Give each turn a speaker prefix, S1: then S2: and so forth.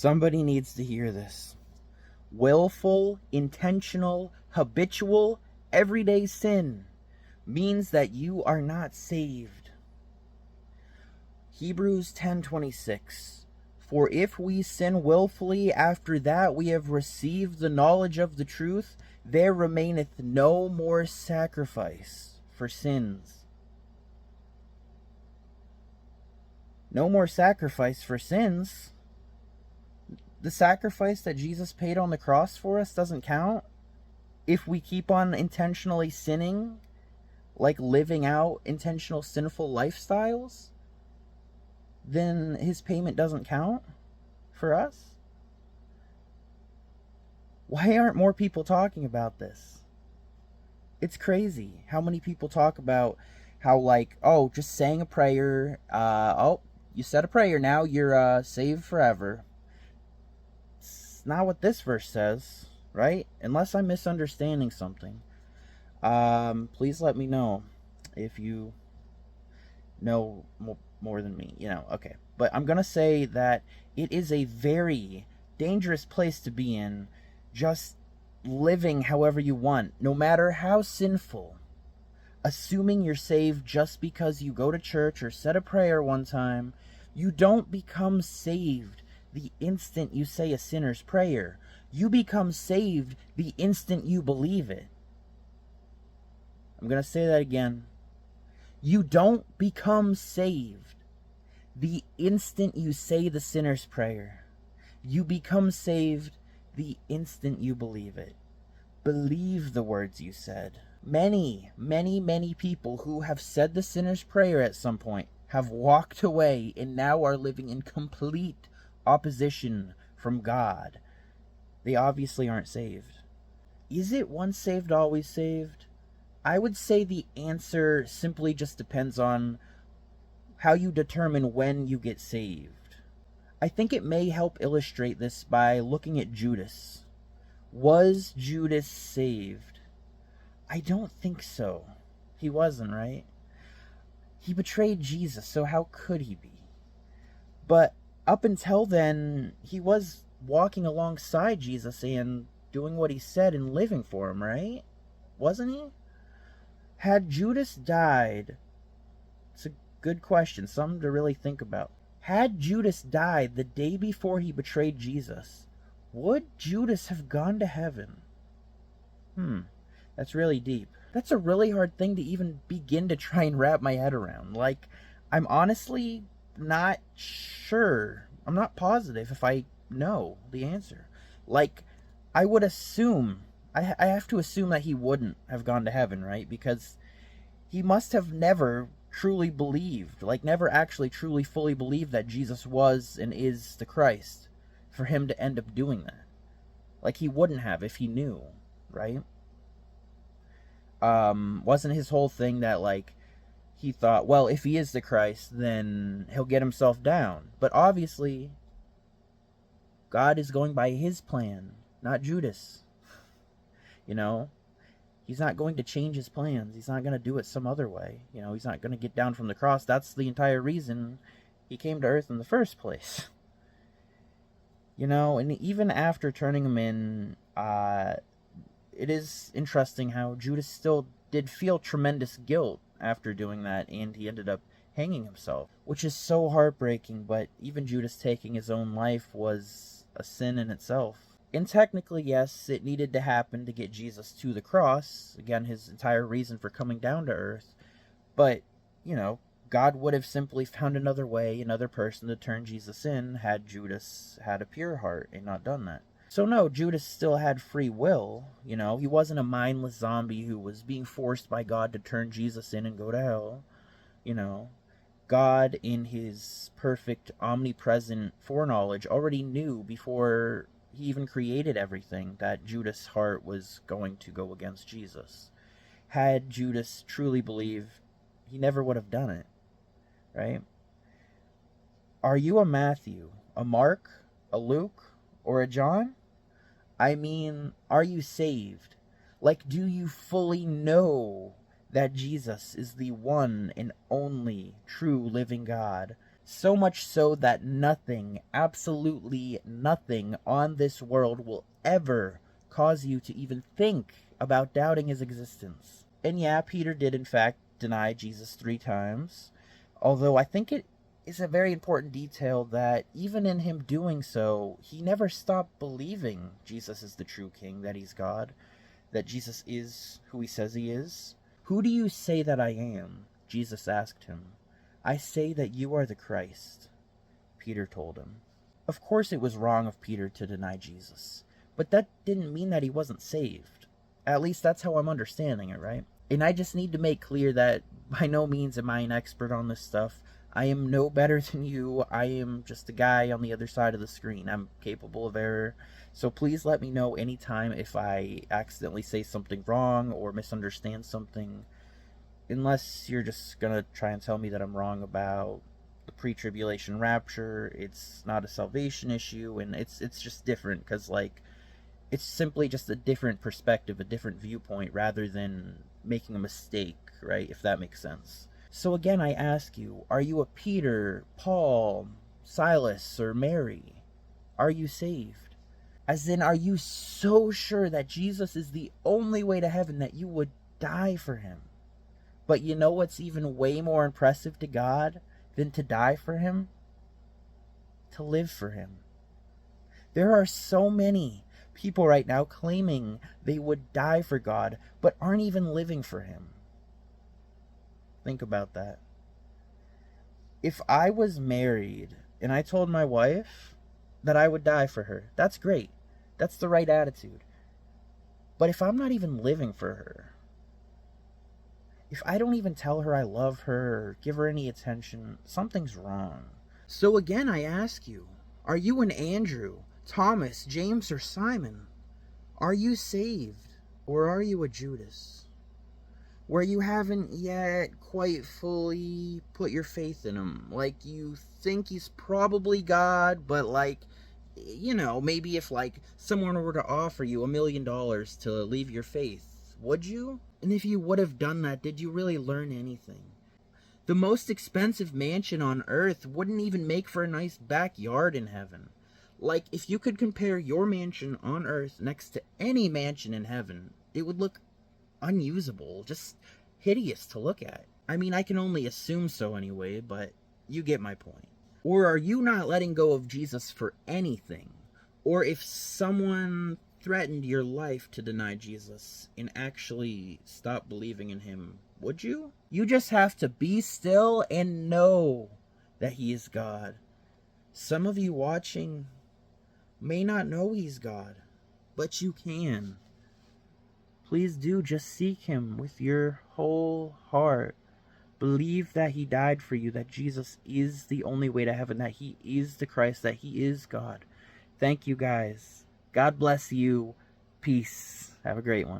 S1: Somebody needs to hear this. Willful, intentional, habitual, everyday sin means that you are not saved. Hebrews 10:26. For if we sin willfully after that we have received the knowledge of the truth, there remaineth no more sacrifice for sins. No more sacrifice for sins? The sacrifice that Jesus paid on the cross for us doesn't count? If we keep on intentionally sinning, like living out intentional sinful lifestyles, then his payment doesn't count for us? Why aren't more people talking about this? It's crazy how many people talk about how, like, oh, just saying a prayer, you said a prayer, now you're saved forever. It's not what this verse says, right? Unless I'm misunderstanding something. Please let me know if you know more than me, okay. But I'm gonna say that it is a very dangerous place to be in, just living however you want, no matter how sinful. Assuming you're saved just because you go to church or said a prayer one time. You don't become saved the instant you say a sinner's prayer. You become saved the instant you believe it. I'm going to say that again. You don't become saved the instant you say the sinner's prayer. You become saved the instant you believe it. Believe the words you said. Many, many, many people who have said the sinner's prayer at some point have walked away and now are living in complete opposition from God. They obviously aren't saved. Is it once saved, always saved? I would say the answer simply just depends on how you determine when you get saved. I think it may help illustrate this by looking at Judas. Was Judas saved? I don't think so. He wasn't, right? He betrayed Jesus, so how could he be? But up until then, he was walking alongside Jesus and doing what he said and living for him, right? Wasn't he? Had Judas died, it's a good question, something to really think about. Had Judas died the day before he betrayed Jesus, would Judas have gone to heaven? That's really deep. That's a really hard thing to even begin to try and wrap my head around. Like, I'm honestly not sure. I'm not positive if I know the answer. Like, I would assume, I have to assume that he wouldn't have gone to heaven, right? Because he must have never truly believed, like never actually truly fully believed that Jesus was and is the Christ for him to end up doing that. Like, he wouldn't have if he knew, right? Wasn't his whole thing that, like, he thought, well, if he is the Christ, then he'll get himself down. But obviously, God is going by his plan, not Judas. He's not going to change his plans. He's not going to do it some other way. He's not going to get down from the cross. That's the entire reason he came to earth in the first place. And even after turning him in, it is interesting how Judas still did feel tremendous guilt after doing that, and he ended up hanging himself, which is so heartbreaking. But even Judas taking his own life was a sin in itself. And technically, yes, it needed to happen to get Jesus to the cross, again, his entire reason for coming down to earth. But, God would have simply found another way, another person to turn Jesus in, had Judas had a pure heart and not done that. So no, Judas still had free will. He wasn't a mindless zombie who was being forced by God to turn Jesus in and go to hell. God, in his perfect, omnipresent foreknowledge, already knew before he even created everything that Judas' heart was going to go against Jesus. Had Judas truly believed, he never would have done it, right? Are you a Matthew, a Mark, a Luke, or a John? I mean, are you saved? Like, do you fully know that Jesus is the one and only true living God? So much so that nothing, absolutely nothing on this world will ever cause you to even think about doubting his existence. And yeah, Peter did in fact deny Jesus 3 times, although I think it is a very important detail that even in him doing so, he never stopped believing Jesus is the true king, that he's God, that Jesus is who he says he is. "Who do you say that I am?" Jesus asked him. "I say that you are the Christ," Peter told him. Of course it was wrong of Peter to deny Jesus, but that didn't mean that he wasn't saved. At least that's how I'm understanding it, right? And I just need to make clear that by no means am I an expert on this stuff. I am no better than you. I am just a guy on the other side of the screen. I'm capable of error. So please let me know anytime if I accidentally say something wrong or misunderstand something. Unless you're just gonna try and tell me that I'm wrong about the pre-tribulation rapture. It's not a salvation issue, and it's just different because, like, it's simply just a different perspective, a different viewpoint, rather than making a mistake, right? If that makes sense. So again, I ask you, are you a Peter, Paul, Silas, or Mary? Are you saved? As in, are you so sure that Jesus is the only way to heaven that you would die for him? But you know what's even way more impressive to God than to die for him? To live for him. There are so many people right now claiming they would die for God, but aren't even living for him. Think about that. If I was married and I told my wife that I would die for her, that's great. That's the right attitude. But if I'm not even living for her, if I don't even tell her I love her or give her any attention, something's wrong. So again, I ask you, are you an Andrew, Thomas, James, or Simon? Are you saved, or are you a Judas, where you haven't yet quite fully put your faith in him? Like, you think he's probably God, but like, you know, maybe if like someone were to offer you $1,000,000 to leave your faith, would you? And if you would have done that, did you really learn anything? The most expensive mansion on earth wouldn't even make for a nice backyard in heaven. Like, if you could compare your mansion on earth next to any mansion in heaven, it would look unusable, just hideous to look at. I mean, I can only assume so anyway, but you get my point. Or are you not letting go of Jesus for anything? Or if someone threatened your life to deny Jesus and actually stop believing in him, would you? You just have to be still and know that he is God. Some of you watching may not know he's God, but you can. Please do just seek him with your whole heart. Believe that he died for you, that Jesus is the only way to heaven, that he is the Christ, that he is God. Thank you, guys. God bless you. Peace. Have a great one.